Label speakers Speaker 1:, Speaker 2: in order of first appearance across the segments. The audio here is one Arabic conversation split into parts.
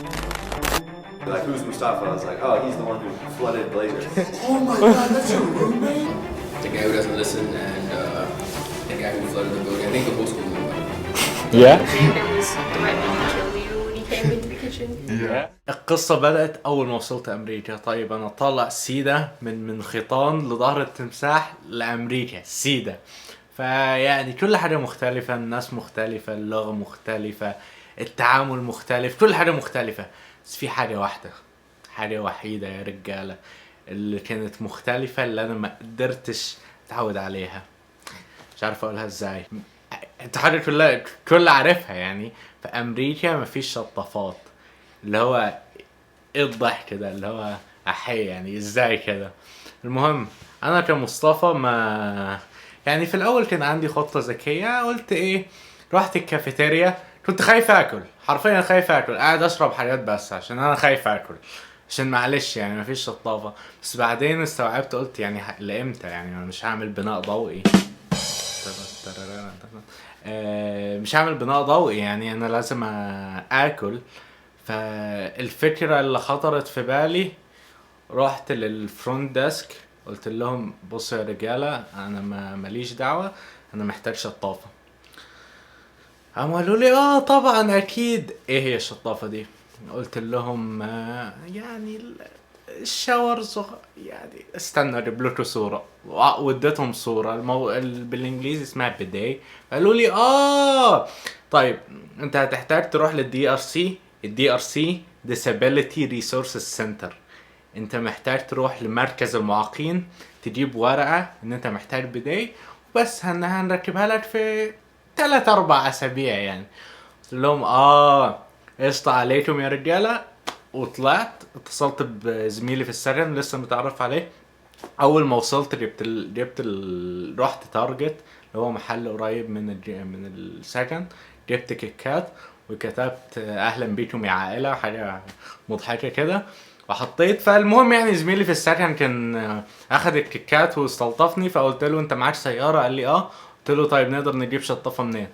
Speaker 1: Like, who's Mustafa? I was like, oh, he's the one who flooded Blazer.
Speaker 2: Oh my god, that's your roommate?
Speaker 3: The guy who doesn't listen and the guy who flooded the building. I think the whole school knew about it.
Speaker 4: Yeah.
Speaker 5: Xander was threatening to kill you when he came into the kitchen.
Speaker 4: القصة بدأت أول ما وصلت أمريكا. طيب أنا طالع سيدة من خيطان لظهر التمساح لأمريكا سيدة. فيعني كل حاجة مختلفة، الناس مختلفة، اللغة مختلفة، التعامل مختلف، كل حاجة مختلفة. بس في حاجة واحدة، حاجة وحيدة يا رجالة اللي كانت مختلفة، اللي أنا ما قدرتش أتعود عليها. مش عارف أقولها إزاي. انت حاجة كل عارفها يعني. في أمريكا مفيش شطافات، اللي هو ايه الضحك ده، اللي هو احي يعني ازاي كده. المهم انا كمصطفى ما يعني في الاول كان عندي خطة ذكية. قلت ايه، رحت الكافيتيريا، كنت خايف اكل، حرفيا خايف اكل، قاعد اشرب حاجات بس عشان انا خايف اكل، عشان معلش يعني مفيش شطافة. بس بعدين استوعبت، قلت يعني لامتى يعني، انا مش هعمل بناء ضوئي، مش هعمل بناء ضوئي يعني، انا لازم اكل. فالفكرة اللي خطرت في بالي، رحت للفرونت ديسك قلت لهم بصوا يا رجالة، انا ماليش دعوة، انا محتاج شطافة. قالوا لي طبعا اكيد. ايه هي الشطافة دي؟ قلت لهم يعني الشاور يعني استنى اجيب لكم صورة. واديتهم صورة بالانجليزي اسمها بداي. قالوا لي طيب انت هتحتاج تروح للدي ار سي. الدي ار سي Disability Resources Center. انت محتاج تروح لمركز المعاقين، تجيب ورقة ان انت محتاج بداي، وبس هنركبها لك في 3-4 اسابيع يعني. قلت لهم قشطة عليكم يا رجالة. وطلعت اتصلت بزميلي في السكن لسه متعرف عليه. اول ما وصلت رحت تارجت اللي هو محل قريب من السكن، جبت كيكات وكتبت اهلا بيكم يا عائله، حاجه مضحكه كده وحطيت. فالمهم يعني زميلي في السكن كان اخد الكيكات واستلطفني، فقلت له انت معاك سياره؟ قال لي قلت له طيب نقدر نجيب شطافه منين؟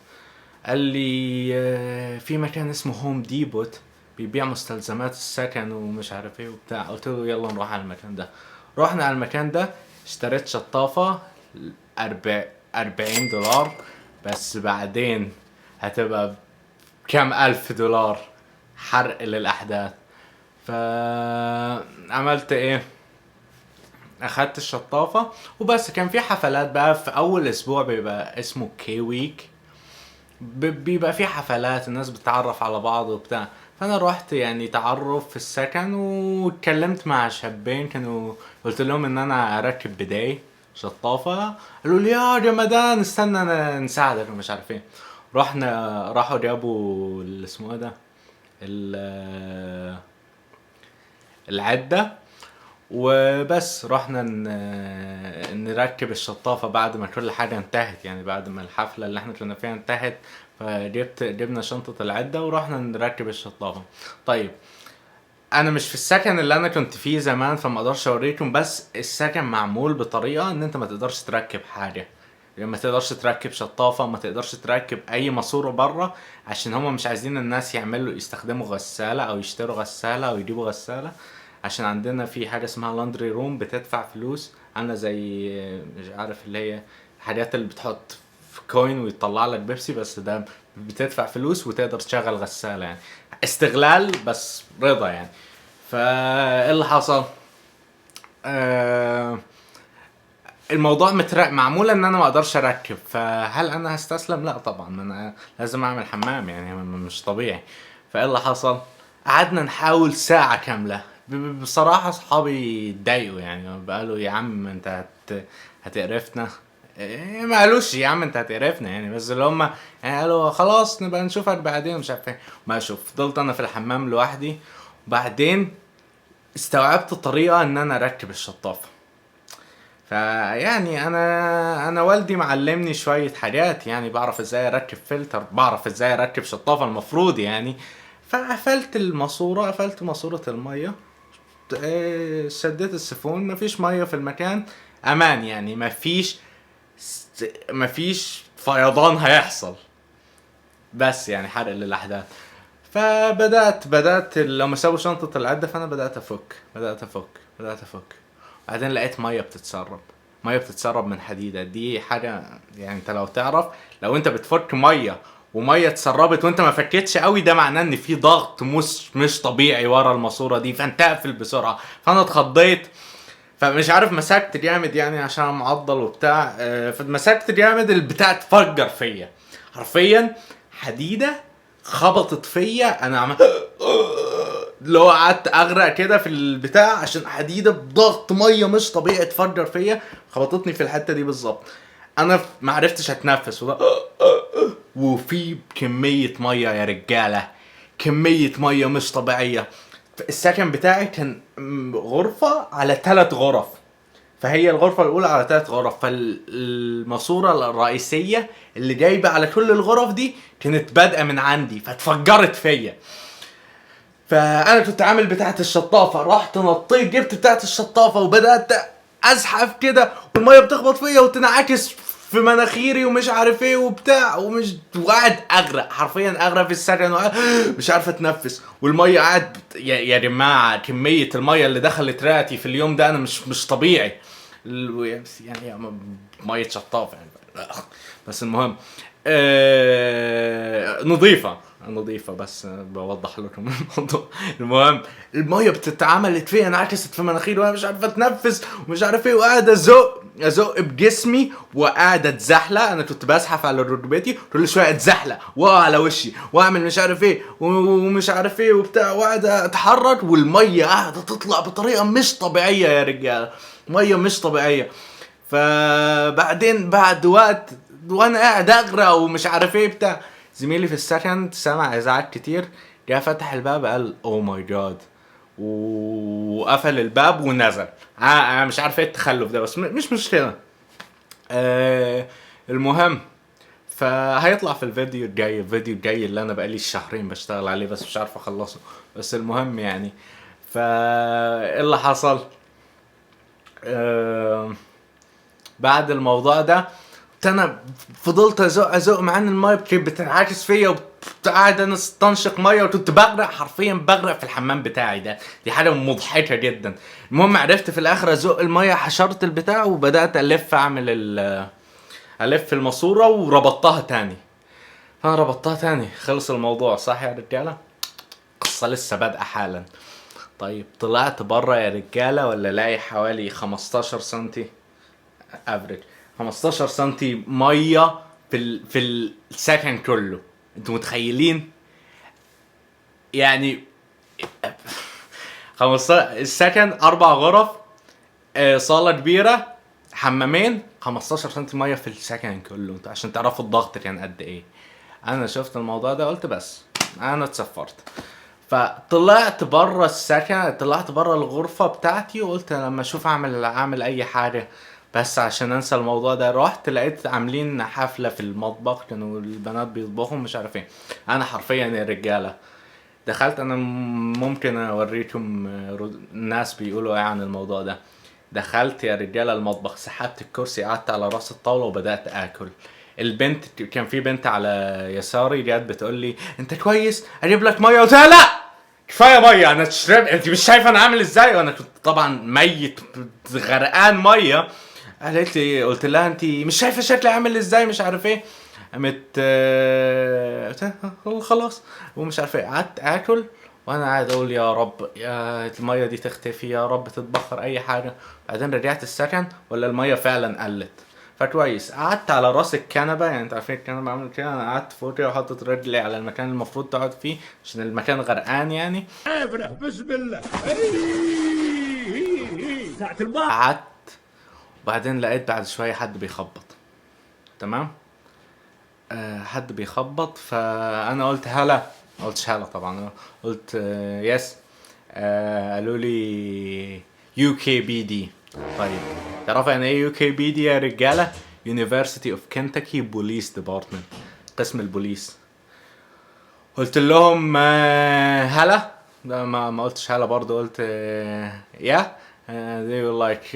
Speaker 4: قال لي في مكان اسمه هوم ديبوت بيبيع مستلزمات السكن ومش عارف ايه وبتاع. قلت له يلا نروح على المكان ده. رحنا على المكان ده، اشتريت شطافة 40 $. بس بعدين هتبقى كام $1000 حرق للأحداث. فعملت ايه، اخدت الشطافة وبس. كان في حفلات بقى في اول اسبوع بيبقى اسمه كي ويك، بيبقى في حفلات الناس بتتعرف على بعض وبتاع. فانا رحت يعني تعرف في السكن واتكلمت مع شابين كانوا، قلت لهم ان انا اركب بداي شطافة. قالوا لي يا جمدان استنى انا نساعدك ومش عارف ايه. راحوا جابوا اسمه ايه ده العدة وبس. رحنا نركب الشطافة بعد ما كل حاجة انتهت يعني، بعد ما الحفلة اللي احنا كنا فيها انتهت. جبنا شنطة العدة ورحنا نركب الشطافة. طيب انا مش في السكن اللي انا كنت فيه زمان فما اقدرش اوريكم، بس السكن معمول بطريقة ان انت ما تقدرش تركب حاجة يعني، ما تقدرش تركب شطافة، ما تقدرش تركب اي ماسورة بره، عشان هما مش عايزين الناس يستخدموا غسالة او يشتروا غسالة او يجيبوا غسالة. عشان عندنا في حاجة اسمها لاندري روم بتدفع فلوس، عاملة زي مش عارف اللي هي الحاجات اللي بتحط في كوين ويطلع لك بيبسي، بس ده بتدفع فلوس وتقدر تشغل غسالة يعني. استغلال بس رضا يعني. فا اللي حصل الموضوع معمول ان انا ما اقدرش اركب. فهل انا هستسلم؟ لا طبعا، انا لازم اعمل حمام يعني، مش طبيعي. فايه اللي حصل، قعدنا نحاول ساعة كاملة. بصراحة صحابي اتضايقوا يعني، قالوا يا عم انت هتقرفنا. ما قالوش يا عم انت هتقرفنا يعني، بس اللي هم يعني قالوا خلاص نبقى نشوفك بعدين مش عارف ايه. ما فضلت انا في الحمام لوحدي. وبعدين استوعبت طريقة ان انا اركب الشطافة. فيعني انا والدي معلمني شوية حاجات يعني، بعرف ازاي اركب فلتر، بعرف ازاي اركب شطافة المفروض يعني. فقفلت قفلت ماسورة المية، شديت السيفون، مفيش مية في المكان، امان يعني، مفيش فيضان هيحصل، بس يعني حرق للاحداث. فبدات لما سابوا شنطه العده فانا بدات افك بعدين لقيت ميه بتتسرب من حديده. دي حاجه يعني انت لو تعرف، لو انت بتفك ميه اتسربت وانت ما فكتش قوي، ده معناه ان في ضغط مش طبيعي ورا الماسوره دي، فانت اقفل بسرعه. فانا اتخضيت، فمش عارف مسكت جامد يعني عشان معضل وبتاع، فمسكت جامد البتاع اتفجر فيا حرفيا. حديده خبطت فيا، انا لو قعدت اغرق كده في البتاع عشان حديده بضغط ميه مش طبيعي اتفجر فيا، خبطتني في الحته دي بالظبط. انا ما عرفتش اتنفس وفي كميه ميه يا رجاله، كميه ميه مش طبيعيه. السكن بتاعي كان غرفه على 3 غرف، فهي الغرفه الاولى على 3 غرف، فالماسوره الرئيسيه اللي جايبه على كل الغرف دي كانت بادئه من عندي فاتفجرت فيا. فانا كنت عامل بتاعه الشطافه، رحت نطيت جبت بتاعه الشطافه وبدات ازحف كده، والميه بتخبط فيا وتنعكس في مناخيري ومش عارف ايه وبتاع، وقاعد اغرق حرفيا، اغرق في السكن مش عارف اتنفس. والميه قاعد يا جماعه، كميه الميه اللي دخلت رئتي في اليوم ده انا مش طبيعي يعني ميه شطافه يعني. بس المهم نظيفة بس بوضح لكم الموضوع. المهم المية بتتعملت فيها، انعكست في مناخيري وانا مش عارف اتنفس ومش عارف ايه، وقاعد ازق بجسمي وقاعد اتزحلق. انا كنت بزحف على ركبتي كل شويه اتزحلق واقع على وشي واعمل مش عارف ايه ومش عارف ايه وبتاع، وقاعد اتحرك والمية قاعدة تطلع بطريقة مش طبيعية يا رجال، مية مش طبيعية. فبعدين بعد وقت وانا قاعد اغرق ومش عارف ايه بتاع، زميلي في السكن سمع ازعاج كتير، جه فتح الباب قال او ماي جاد، وقفل الباب ونزل. انا مش عارف ايه التخلف ده، بس مش مشكله. المهم فهيطلع في الفيديو الجاي اللي انا بقالي شهرين بشتغل عليه بس مش عارف اخلصه. بس المهم يعني ايه اللي حصل بعد الموضوع ده، انا فضلت ازق مع ان الميه بتنعكس فيا وقاعد انا استنشق ميه، وكنت بغرق حرفيا، بغرق في الحمام بتاعي ده. دي حاجه مضحكه جدا. المهم عرفت في الاخر ازق الميه، حشرت البتاع وبدات الف الماسوره وربطتها تاني. فانا ربطتها تاني، خلص الموضوع صح يا رجاله؟ قصه لسه بادئه حالا. طيب طلعت بره يا رجاله ولا لاقي حوالي 15 سنتي افريج، 15 سنتي ميه في السكن كله. انتوا متخيلين يعني 15 السكن 4 غرف، صاله كبيره، حمامين، 15 سنتي ميه في السكن كله. انتوا عشان تعرفوا الضغط كان قد ايه. انا شفت الموضوع ده قلت بس انا اتسفرت. فطلعت بره السكن، طلعت بره الغرفه بتاعتي وقلت لما اشوف اعمل اي حاجه بس عشان انسى الموضوع ده. رحت لقيت عاملين حفلة في المطبخ، كانوا البنات بيطبخوا مش عارف ايه. انا حرفيا يا رجالة دخلت، انا ممكن اوريكم الناس بيقولوا ايه عن الموضوع ده. دخلت يا رجالة المطبخ، سحبت الكرسي، قعدت على راس الطاولة وبدأت اكل. البنت كان في بنت على يساري جات بتقول لي انت كويس اجيب لك ميه؟ قلت لها لا كفايه ميه انا تشرب، انت مش شايفه انا عامل ازاي؟ وانا كنت طبعا ميت غرقان ميه. قالت لي، قلت لها انت مش شايفه شكلي عامل ازاي مش عارف ايه؟ قامت خلاص ومش عارف ايه. قعدت اكل وانا قاعد اقول يا رب يا الميه دي تختفي، يا رب تتبخر اي حاجه. بعدين رجعت السكن ولا الميه فعلا قلت. فكويس قعدت على راس الكنبه، يعني انت عارفين الكنبه عامل كده، انا قعدت فوق كده وحطيت رجلي على المكان المفروض تقعد فيه عشان المكان غرقان يعني.
Speaker 2: بسم الله ساعة البحر.
Speaker 4: قعدت وبعدين لقيت بعد شويه حد بيخبط. تمام، حد بيخبط. فانا قلت هلا، ما قلتش هلا طبعا، قلت يس. قالوا لي UKPD. طيب تعرفوا يعني ايه UKPD يا رجاله؟ University of Kentucky Police Department، قسم البوليس. قلت لهم هلا، ما قلتش هلا برضه، قلت يا they were like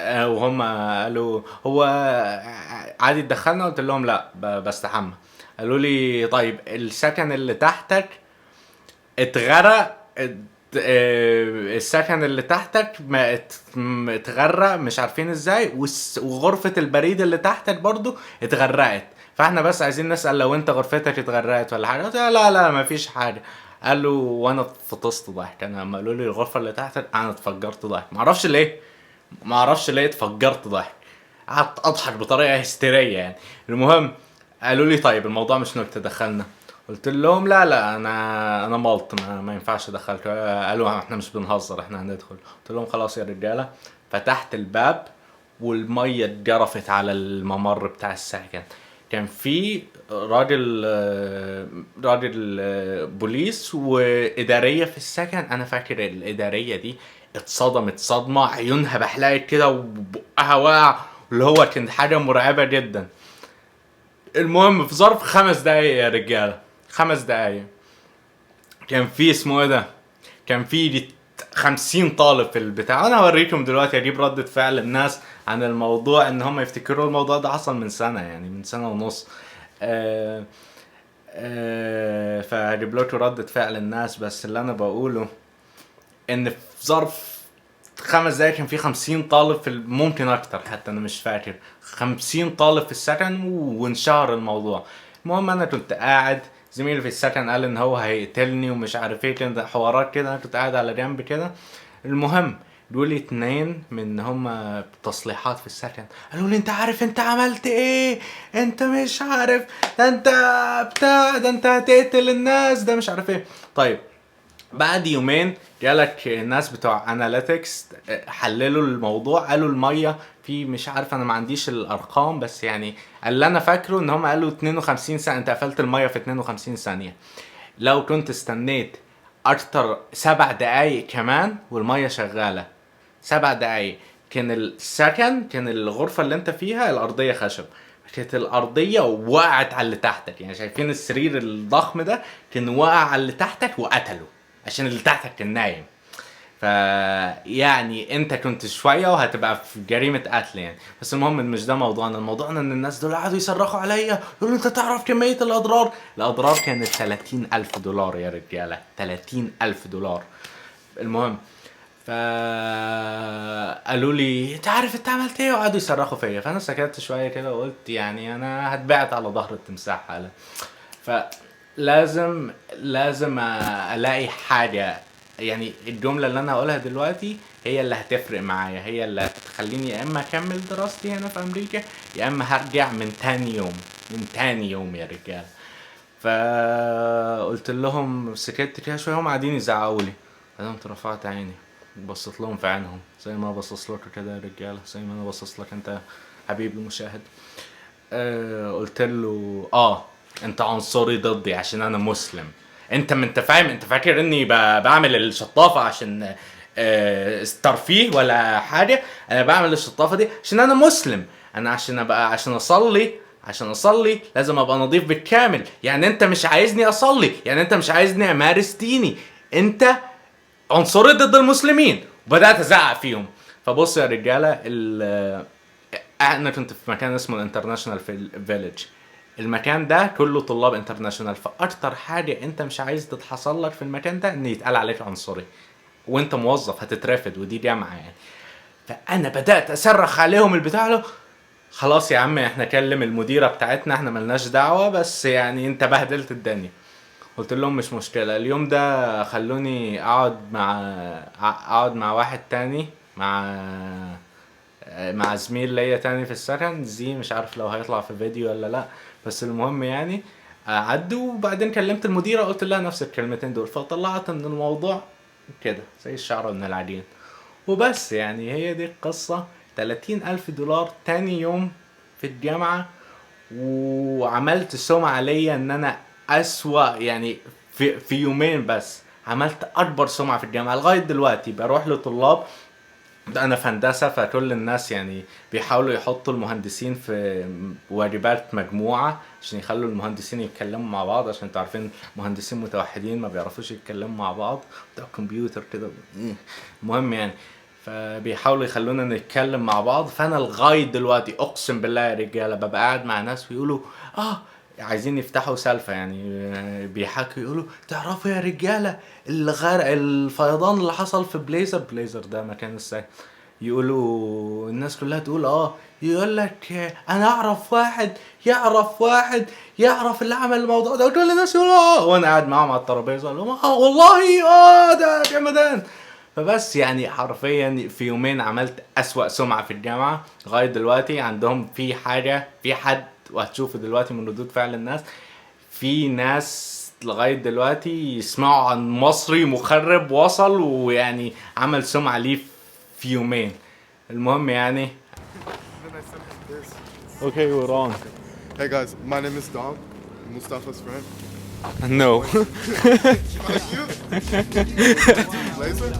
Speaker 4: وهم قالوا هو عادي تدخلنا؟ قلت لهم لا بستحمى. قالوا لي طيب السكن اللي تحتك اتغرق السكن اللي تحتك ما اتغرق مش عارفين ازاي، وغرفة البريد اللي تحتك برضو اتغرقت. فاحنا بس عايزين نسأل لو انت غرفتك اتغرقت ولا حاجة. قلت لا ما فيش حاجة. قالوا وانا فطست ضحك. انا لما قالوا لي الغرفة اللي تحتك انا اتفجرت ضحك، معرفش ليه اتفجرت ضحك. قعدت اضحك بطريقة هستيرية يعني. المهم قالوا لي طيب الموضوع مش انك تدخلنا. قلت لهم لا انا ملط ما ينفعش ادخلك. قالوا احنا مش بنهزر احنا هندخل. قلت لهم خلاص يا رجاله. فتحت الباب والميه اتجرفت على الممر بتاع السكن. كان في راجل بوليس واداريه في السكن. انا فاكر الاداريه دي اتصدمت صدمه، عيونها بحلقت كده وبقها واقع، اللي هو كانت حاجه مرعبه جدا. المهم في ظرف 5 دقايق يا رجاله، 5 دقايق كان في اسمه ايه ده، كان في 50 طالب في البتاع. انا هوريكم دلوقتي اجيب ردة فعل الناس عن الموضوع، ان هم يفتكروا الموضوع ده حصل من سنة، يعني من سنة ونص. فهجيب لكم ردة فعل الناس. بس اللي انا بقوله ان في ظرف 5 دقايق كان في 50 طالب ممكن اكتر حتى، انا مش فاكر، 50 طالب في السكن وانشهر الموضوع. المهم انا كنت قاعد، زميلي في السكن قال ان هو هيقتلني ومش عارف ايه كده، حوارات كده. انا كنت قاعد على جنب كده. المهم دول 2 من هم تصليحات في السكن قالوا لي انت عارف انت عملت ايه؟ انت مش عارف ده انت ده انت هتقتل الناس ده مش عارف ايه. طيب بعد يومين جالك الناس بتوع اناليتكس حللوا الموضوع. قالوا المية في مش عارف، انا ما عنديش الارقام، بس يعني اللي انا فاكره ان هم قالوا 52 ثانية انت قفلت المية في 52 ثانية. لو كنت استنيت اكتر 7 دقايق كمان والمية شغالة 7 دقايق، كان السكن، كان الغرفة اللي انت فيها الارضية خشب، كانت الارضية وقعت على اللي تحتك. يعني شايفين السرير الضخم ده كان وقع على اللي تحتك وقتله عشان اللي تحتك كان نايم. يعني انت كنت شوية وهتبقى في جريمة قتل يعني. بس المهم مش ده موضوعنا. الموضوعنا ان الناس دول قعدوا يصرخوا عليا يقولوا انت تعرف كمية الأضرار كانت $30,000 يا رجالة، $30,000. المهم قالوا لي انت عارف انت عملت ايه، وقعدوا يصرخوا فيا. فانا سكت شوية كده وقلت يعني انا هتبعت على ظهر التمساح حالا. لازم الاقي حاجة، يعني الجملة اللي انا هقولها دلوقتي هي اللي هتفرق معايا، هي اللي هتخليني يا اما اكمل دراستي هنا في امريكا يا اما هرجع من تاني يوم يا رجال. فقلت لهم، سكت كده شوية، هم قاعدين يزعقوا لي. قمت رفعت عيني بصيت لهم في عينهم زي ما بصص لك كده يا رجالة، زي ما انا بصص لك انت حبيبي المشاهد. قلت له انت عنصري ضدي عشان انا مسلم. انت فاهم، انت فاكر اني بعمل الشطافة عشان ترفيه ولا حاجة؟ انا بعمل الشطافة دي عشان انا مسلم. انا عشان اصلي لازم ابقى نظيف بالكامل. يعني انت مش عايزني اصلي، يعني انت مش عايزني امارس ديني، انت عنصري ضد المسلمين. وبدأت ازعق فيهم. فبص يا رجالة، انا كنت في مكان اسمه الانترناشنال فيليج. المكان ده كله طلاب انترناشنال، فاكتر حاجة انت مش عايز تتحصل لك في المكان ده ان يتقال عليك عنصري، وانت موظف هتترفد، ودي جامعة يعني. فانا بدأت اصرخ عليهم البتاع له، خلاص يا عم احنا كلم المديرة بتاعتنا، احنا ملناش دعوة، بس يعني انت بهدلت الدنيا. قلت لهم مش مشكلة. اليوم ده خلوني اقعد مع واحد تاني، مع زميل ليا تاني في السكن، مش عارف لو هيطلع في فيديو ولا لا، بس المهم يعني عدوا. وبعدين كلمت المديرة قلت لها نفس الكلمتين دول، فطلعت من الموضوع كده زي الشعر من العجين. وبس يعني هي دي القصة. $30,000 تاني يوم في الجامعة، وعملت سمعة ليا ان انا اسوأ، يعني في يومين بس عملت اكبر سمعة في الجامعة. لغاية دلوقتي بروح لطلاب، انا في هندسة، فكل الناس يعني بيحاولوا يحطوا المهندسين في واجبات مجموعة عشان يخلوا المهندسين يتكلموا مع بعض، عشان انتوا عارفين مهندسين متوحدين ما بيعرفوش يتكلموا مع بعض، بتاع كمبيوتر كده. المهم يعني فبيحاولوا يخلونا نتكلم مع بعض. فانا لغاية دلوقتي اقسم بالله يا رجالة ببقى قاعد مع ناس ويقولوا عايزين يفتحوا سالفة يعني بيحكوا يقولوا تعرفوا يا رجالة الفيضان اللي حصل في بليزر ده مكان الساحل. يقولوا الناس كلها تقول يقول لك انا اعرف واحد يعرف اللي عمل الموضوع ده. وكل الناس يقولوا وانا قاعد معاهم على الترابيزه اقول لهم والله ده جمدان. فبس يعني حرفيا في يومين عملت اسوأ سمعة في الجامعة. لغاية دلوقتي عندهم في حد وهتشوفوا دلوقتي من ردود فعل الناس، في ناس لغاية دلوقتي يسمعوا عن مصري مخرب وصل ويعني عمل سمعة ليه في يومين. المهم يعني Okay, we're on.
Speaker 6: Hey guys, my name is Dom, Mustafa's friend.
Speaker 4: No.
Speaker 6: Like you? Blazer?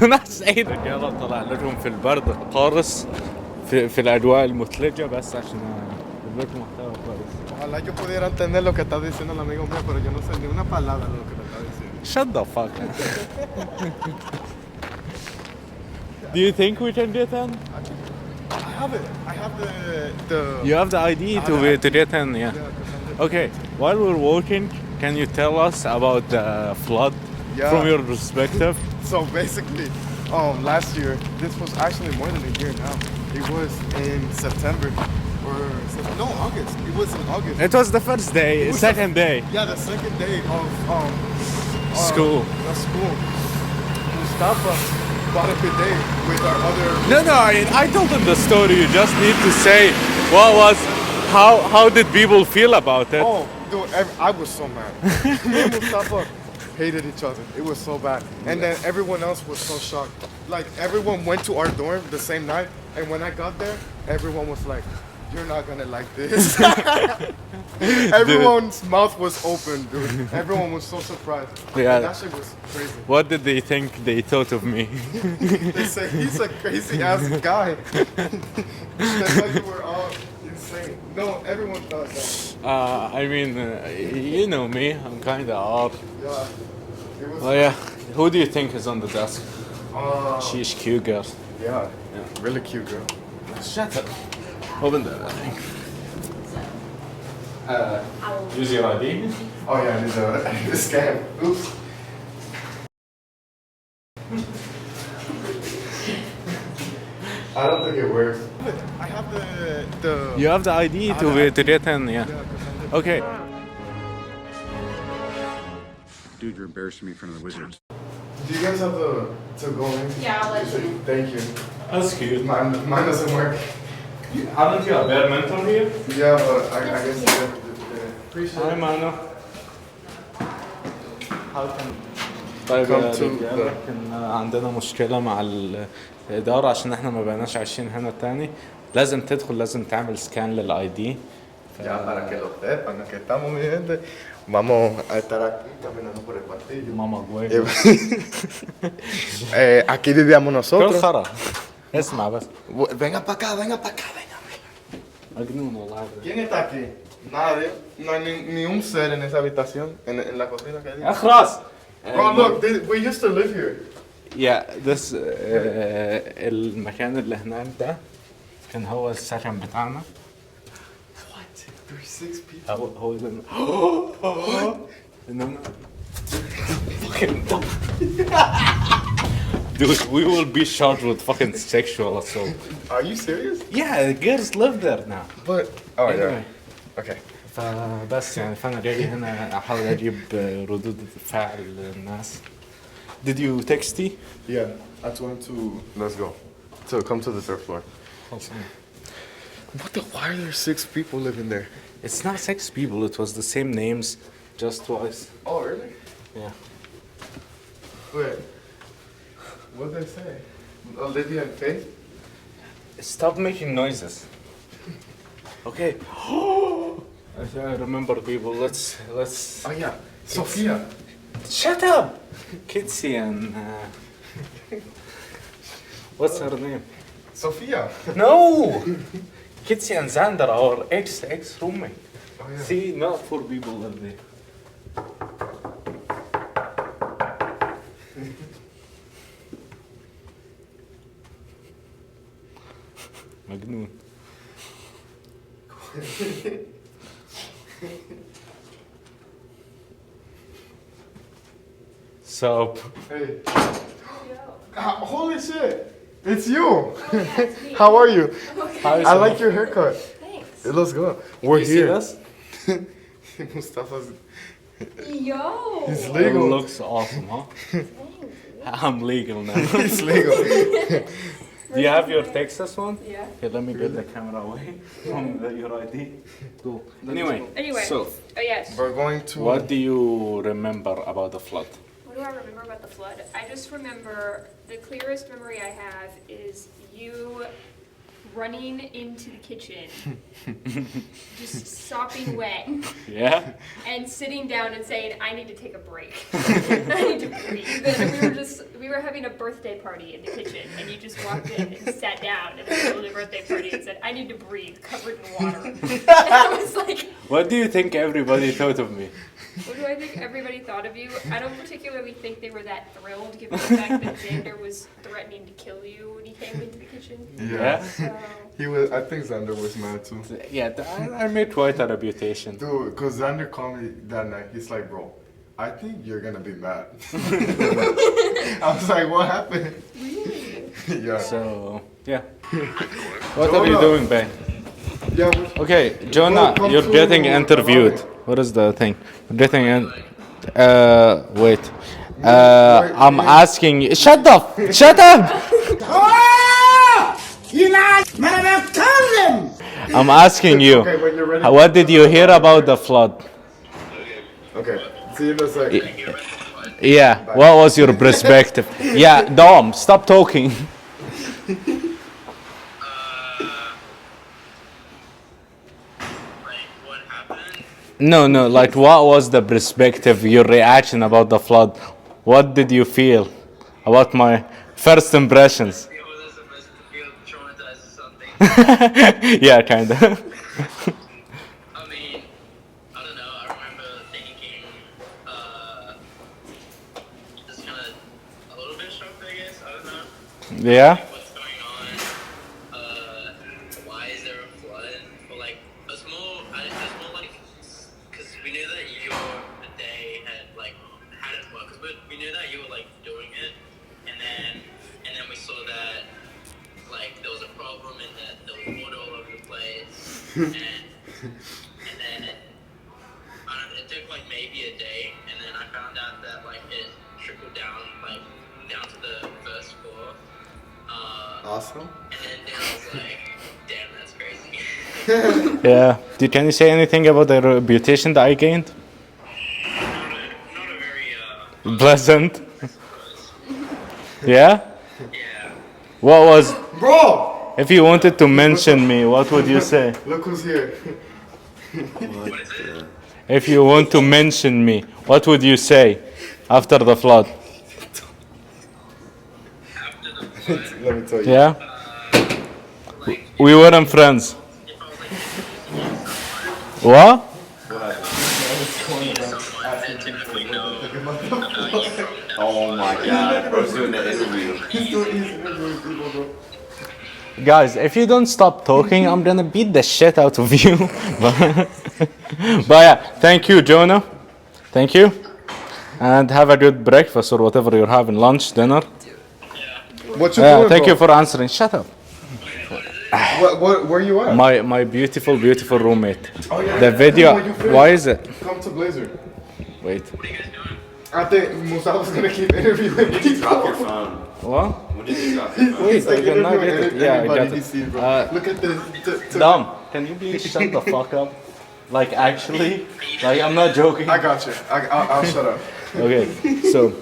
Speaker 4: ناس سعيد الرجالة طلع لكم في البرد قارس في الأجواء المثلجة بس عشان أجيب لكم محتوى كويس.
Speaker 6: Ojalá yo pudiera entender lo que está diciendo el amigo mío, pero yo no sé ni una palabra de lo que me está diciendo.
Speaker 4: Shut the fuck up. Do you think we can get in?
Speaker 6: I have it. I have the
Speaker 4: You have the ID to get in, yeah. Okay, while we're walking, can you tell us about the flood from your perspective?
Speaker 6: So basically, last year, this was actually more than a year now. It was in September no, August. It was in August.
Speaker 4: It was the first day, second day.
Speaker 6: Yeah, the second day of
Speaker 4: School.
Speaker 6: The school. Mustafa bought a bidet with our other.
Speaker 4: No, I told them the story. You just need to say how did people feel about it?
Speaker 6: Oh, dude, I was so mad. Me and Mustafa hated each other. It was so bad. And then everyone else was so shocked. Like, everyone went to our dorm the same night, and when I got there, everyone was like, you're not gonna like this. Everyone's mouth was open, dude. Everyone was so surprised.
Speaker 4: Yeah.
Speaker 6: And that shit was crazy.
Speaker 4: What did they think they thought of me?
Speaker 6: They say he's a crazy ass guy. They thought you were all insane. No, everyone thought that.
Speaker 4: I mean, you know me, I'm kinda odd.
Speaker 6: Yeah. It was.
Speaker 4: Oh yeah, who do you think is on the desk? She's cute girl.
Speaker 6: Yeah. Really cute girl.
Speaker 4: Shut up. Open that, I think. Use your ID.
Speaker 6: Oh yeah, this a scam. Oops. I don't think it works. I have the.
Speaker 4: You have the ID to get in, yeah. Okay.
Speaker 7: Dude, you're embarrassing me in front of the wizards.
Speaker 6: Do you guys have to go in?
Speaker 5: Yeah, I'll let you.
Speaker 6: Thank you.
Speaker 4: That's cute.
Speaker 6: Mine doesn't work.
Speaker 4: Haven't you a badminton here?
Speaker 6: Yeah, but I guess you have to do that. Appreciate
Speaker 4: Hi,
Speaker 6: it.
Speaker 4: Mano. How can... طيب
Speaker 6: Come
Speaker 4: يا
Speaker 6: to
Speaker 4: رجالة،
Speaker 6: the-
Speaker 4: كان عندنا مشكلة مع الإدارة عشان احنا ما بقناش عايشين هنا تاني. لازم تدخل، لازم تعمل سكان للاي دي.
Speaker 6: Ya para que lo sepan, que estamos mi gente, vamos a estar aquí caminando por el pasillo.
Speaker 4: ماما جوي.
Speaker 6: Aquí vivíamos
Speaker 4: كل
Speaker 6: nosotros.
Speaker 4: خرا. اسمع بس.
Speaker 6: Venga para acá, venga para acá, venga.
Speaker 4: مجنون والله.
Speaker 6: ¿Quién está aquí? Nadie. No hay ni un ser en esa habitación, en la cocina que hay.
Speaker 4: اخرس.
Speaker 6: Bro, look, we used to live here.
Speaker 4: Yeah, this المكان اللي هناك ده كان هو السكن بتاعنا.
Speaker 6: What? There's 6 people.
Speaker 4: هو ده. إنما fucking dumb. Dude, we will be charged with fucking sexual assault.
Speaker 6: Are you serious?
Speaker 4: Yeah, girls live there now.
Speaker 6: But, oh
Speaker 4: Anyway.
Speaker 6: yeah. Okay.
Speaker 4: فبس يعني فأنا جاي هنا أحاول أجيب ردود فعل الناس. Did you text me?
Speaker 6: Yeah, I told him to, let's go. To come to the third floor. What the, why are there 6 people living there?
Speaker 4: It's not 6 people, it was the same names, just twice.
Speaker 6: Oh, really?
Speaker 4: Yeah.
Speaker 6: Wait. What did they say? Olivia and Faith?
Speaker 4: Stop making noises. Okay. I remember people. Let's.
Speaker 6: Oh yeah, Sophia.
Speaker 4: Shut up. Kitsy and. What's her name?
Speaker 6: Sophia.
Speaker 4: No. Kitsy and Xander, our ex roommate.
Speaker 6: Oh yeah.
Speaker 4: See, not 4 people live there. مجنون. So,
Speaker 6: Hey.
Speaker 5: Yo.
Speaker 6: Holy shit! It's you!
Speaker 5: That's me.
Speaker 6: How are you?
Speaker 5: Okay.
Speaker 6: I like your haircut.
Speaker 5: Thanks.
Speaker 6: It looks good. We're
Speaker 4: you see
Speaker 6: here.
Speaker 4: this?
Speaker 6: Mustafa's.
Speaker 5: Yo.
Speaker 6: It's
Speaker 4: It
Speaker 6: legal.
Speaker 4: looks awesome, huh? I'm legal now.
Speaker 6: It's legal.
Speaker 4: Do you have your Texas one?
Speaker 5: Yeah.
Speaker 4: Okay, let me get the camera away from your ID. Cool. Anyway,
Speaker 5: Anyway.
Speaker 4: so
Speaker 5: Oh yes.
Speaker 6: We're going to.
Speaker 4: what do you remember about the flood?
Speaker 5: What do I remember about the flood? I just remember the clearest memory I have is you running into the kitchen, just sopping wet,
Speaker 4: Yeah?
Speaker 5: and sitting down and saying, "I need to take a break. I need to breathe." And we were having a birthday party in the kitchen, and you just walked in and sat down in the middle of the birthday party and said, "I need to breathe," covered in water. And I was like,
Speaker 4: What do you think everybody thought of me?
Speaker 5: what do I think everybody thought of you? I don't particularly think they were that thrilled, given the fact that Xander was threatening to kill you when he came into the kitchen.
Speaker 6: Yeah.
Speaker 5: So,
Speaker 6: He was. I think Xander was mad too.
Speaker 4: Yeah, I made quite a reputation.
Speaker 6: Dude, cause Xander called me that night. He's like, bro, I think you're gonna be mad. I was like, what happened?
Speaker 5: really?
Speaker 6: Yeah.
Speaker 4: So, yeah. What are you
Speaker 6: Jonah.
Speaker 4: doing, Ben?
Speaker 6: Yeah. we-
Speaker 4: Okay, Jonah,
Speaker 6: Welcome
Speaker 4: you're
Speaker 6: to
Speaker 4: getting interviewed.
Speaker 6: America.
Speaker 4: What is the thing? You're getting in. Wait. I'm asking. Shut up! Shut up! I'm asking you.
Speaker 6: Okay, when you're ready.
Speaker 4: What did you hear about the flood?
Speaker 6: Okay. See you in a second.
Speaker 4: Yeah. What was your perspective? Yeah, Dom, stop talking. No, like what was the perspective, your reaction about the flood? What did you feel about my first impressions?
Speaker 8: It was supposed to feel traumatized or something.
Speaker 4: Yeah, kinda.
Speaker 8: I mean, I don't know. I remember thinking, just kind of a little bit shocked, I guess. I don't know.
Speaker 4: Yeah?
Speaker 8: Like, what's going on? Why is there a flood? Or like, it's more like, because we knew that your day had like had it well, because we knew that you were like doing it, and then we saw that like there was a problem and that there was water all over the place, and then I don't know, it took like maybe a day, and then I found out that like it trickled down to the first floor.
Speaker 6: Awesome.
Speaker 8: And then I was like, damn, that's crazy.
Speaker 4: Yeah. Can you say anything about the reputation that I gained?
Speaker 8: Not a very,
Speaker 4: Pleasant. Yeah?
Speaker 8: yeah.
Speaker 4: What was,
Speaker 6: Bro,
Speaker 4: if you wanted to mention me, what would you say?
Speaker 6: look who's here.
Speaker 1: What the?
Speaker 4: If you want to mention me, what would you say after the flood?
Speaker 8: After the flood,
Speaker 6: Let me tell you.
Speaker 4: Yeah? We weren't friends.
Speaker 8: if I was like,
Speaker 4: What?
Speaker 8: then typically know about you from that.
Speaker 1: Oh my god, bro's doing the interview.
Speaker 4: Guys, if you don't stop talking, I'm gonna beat the shit out of you. But yeah, thank you, Jonah. Thank you. And have a good breakfast or whatever you're having, lunch, dinner.
Speaker 6: What you
Speaker 4: Yeah,
Speaker 6: doing,
Speaker 4: thank
Speaker 6: bro?
Speaker 4: you for answering. Shut up.
Speaker 6: Where you at?
Speaker 4: My beautiful roommate.
Speaker 6: Oh, yeah,
Speaker 4: The
Speaker 6: yeah.
Speaker 4: video,
Speaker 6: When you finish,
Speaker 4: why is it?
Speaker 6: Come to Blazer.
Speaker 4: Wait.
Speaker 6: I think Mustafa's gonna keep interviewing
Speaker 1: Did you drop your
Speaker 6: people.
Speaker 1: phone?
Speaker 4: What?
Speaker 1: When did you drop your phone?
Speaker 4: Wait,
Speaker 6: He's like
Speaker 4: I can now
Speaker 6: interviewing
Speaker 4: get it. Yeah, I
Speaker 6: anybody
Speaker 4: got
Speaker 6: he
Speaker 4: it.
Speaker 6: sees, bro. Look at this.
Speaker 4: Dom, can you please shut the fuck up? Like actually, like I'm not joking.
Speaker 6: I got you. I'll shut up.
Speaker 4: Okay, so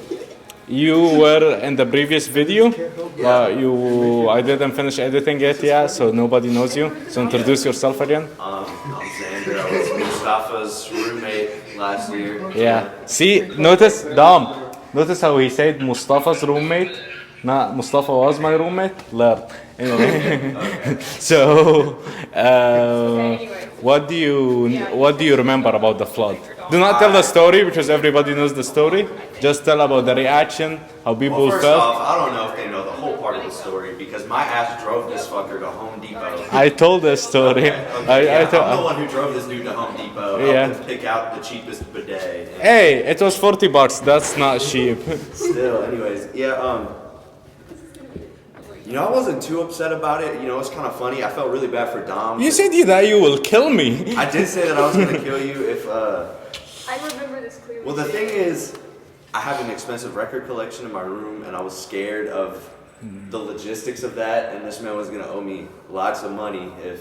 Speaker 4: you were in the previous video. I didn't finish editing it yet, so nobody knows you. So introduce yourself again.
Speaker 1: I'm Xander. I was Mustafa's roommate last year.
Speaker 4: Yeah. See, notice Dom. Notice how he said Mustafa's roommate. Nah, Mustafa was my roommate. Learn. Anyway. So, what do you remember about the flood? Do not tell the story because everybody knows the story. Just tell about the reaction, how people
Speaker 1: Well, first
Speaker 4: felt.
Speaker 1: off, I don't know if they know the whole part of the story because my ass drove this fucker to Home Depot
Speaker 4: I told the story.
Speaker 1: Okay,
Speaker 4: I
Speaker 1: I'm the
Speaker 4: told.
Speaker 1: one who drove this dude to Home Depot.
Speaker 4: Yeah.
Speaker 1: Helped him pick out the cheapest bidet.
Speaker 4: Hey, it was $40. That's not cheap.
Speaker 1: Still, anyways, yeah. You know, I wasn't too upset about it. You know, it's kind of funny. I felt really bad for Dom.
Speaker 4: You said that you will kill me.
Speaker 1: I did say that I was gonna kill you if.
Speaker 5: I remember this clearly.
Speaker 1: Well, the thing is, I have an expensive record collection in my room, and I was scared of the logistics of that. And this man was gonna owe me lots of money if.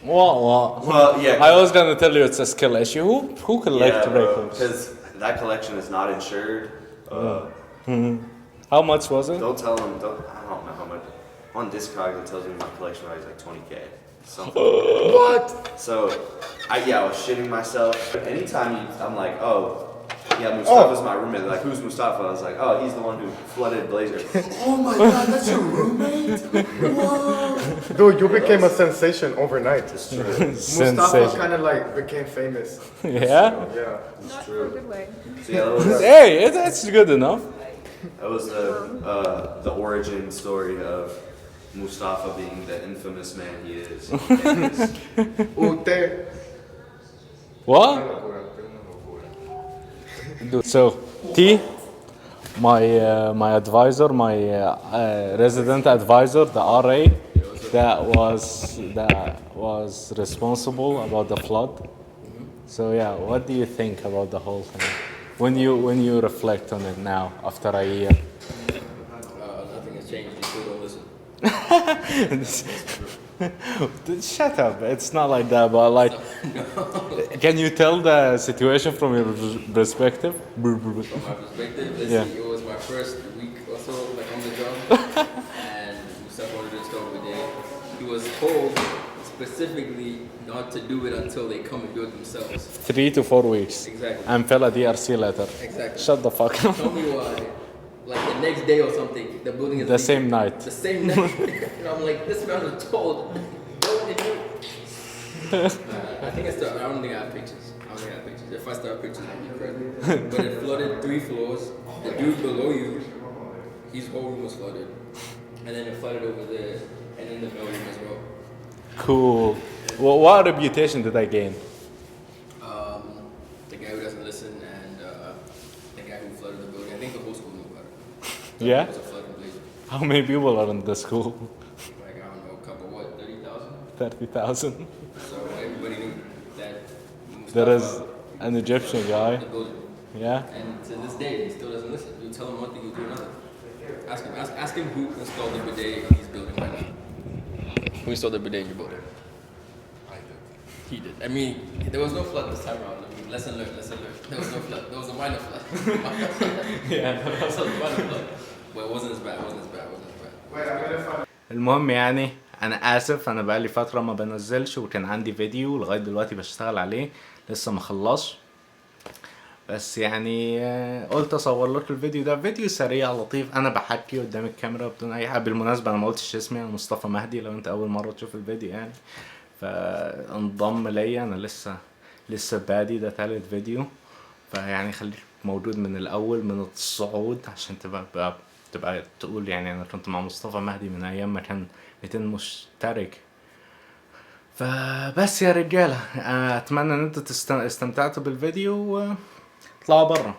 Speaker 4: What?
Speaker 1: Well, yeah.
Speaker 4: I was gonna tell you it's a skill issue. Who collects records?
Speaker 1: Because that collection is not insured.
Speaker 4: How much was it?
Speaker 1: Don't tell him. I don't know how much. On Discogs, it tells me my collection value is like 20K. Something.
Speaker 6: What?
Speaker 1: So, I was shitting myself. Anytime I'm like, oh, yeah, Mustafa's my roommate. They're like, who's Mustafa? I was like, oh, he's the one who flooded Blazer. Oh my God, that's your roommate? Whoa.
Speaker 6: Dude, you became a sensation overnight.
Speaker 1: It's true.
Speaker 6: Mustafa
Speaker 4: Sensation.
Speaker 6: kind of like became famous.
Speaker 4: Yeah.
Speaker 6: Yeah.
Speaker 5: Not for a good way.
Speaker 1: So yeah,
Speaker 4: Hey, that's good enough.
Speaker 1: that was the origin story of Mustafa being the infamous man he is.
Speaker 6: Usted.
Speaker 4: What? So, T, my advisor, my resident advisor, the RA, that was responsible about the flood. So yeah, what do you think about the whole thing? When you reflect on it now after a year?
Speaker 3: Nothing has changed. You still don't listen.
Speaker 4: Shut up! It's not like that, but like, can you tell the situation from your perspective?
Speaker 3: From my perspective,
Speaker 4: Yeah.
Speaker 3: it was my first week or so like on the job, and Mustafa wanted to start with it. He was told specifically not to do it until they come and do it themselves.
Speaker 4: 3 to 4 weeks.
Speaker 3: Exactly.
Speaker 4: And fill a DRC letter.
Speaker 3: Exactly.
Speaker 4: Shut the fuck up.
Speaker 3: Tell me why. Like the next day or something, the building is
Speaker 4: The
Speaker 3: leaking.
Speaker 4: same night.
Speaker 3: The same night. And I'm like, this man was told. Don't do it. I think I don't think I have pictures. If I start pictures, I'll be crazy. But it flooded 3 floors. The dude below you, his whole room was flooded. And then it flooded over there, and in the middle room as well.
Speaker 4: Cool. Well, what reputation did I gain?
Speaker 3: The guy who doesn't listen and the guy who flooded the building. I think the whole school knew about it.
Speaker 4: Yeah?
Speaker 3: It was a flooding blazer.
Speaker 4: How many people are in the school?
Speaker 3: Like, I don't know, a couple, what, 30,000?
Speaker 4: 30,000.
Speaker 3: So everybody knew that
Speaker 4: There is
Speaker 3: Mustafa
Speaker 4: an Egyptian guy.
Speaker 3: the building.
Speaker 4: Yeah?
Speaker 3: And to this day, he still doesn't listen. You tell him one thing, you do another. Ask him who installed the bidet in his building right now. Who installed the bidet in your building? I did. He did. I mean, there was no flood this time around. I mean, lesson learned. There was no flood. There was a minor flood.
Speaker 4: Yeah.
Speaker 3: There was a minor flood. But it wasn't as bad.
Speaker 4: المهم يعني انا اسف، انا بقالي فتره ما بنزلش، وكان عندي فيديو لغايه دلوقتي بشتغل عليه لسه ما خلصش. بس يعني قلت اصور لكم الفيديو ده، فيديو سريع لطيف. انا بحكي قدام الكاميرا بدون اي حاجه. بالمناسبه انا ما قلتش اسمي، انا مصطفى مهدي لو انت اول مره تشوف الفيديو يعني. فانضم ليا، انا لسه بادي، ده تالت فيديو. فيعني خليك موجود من الاول، من الصعود، عشان تبقى تقول يعني انا كنت مع مصطفى مهدي من ايام ما كان 200 مشترك. فبس يا رجاله، اتمنى ان انتوا استمتعتوا بالفيديو. اطلعوا برا.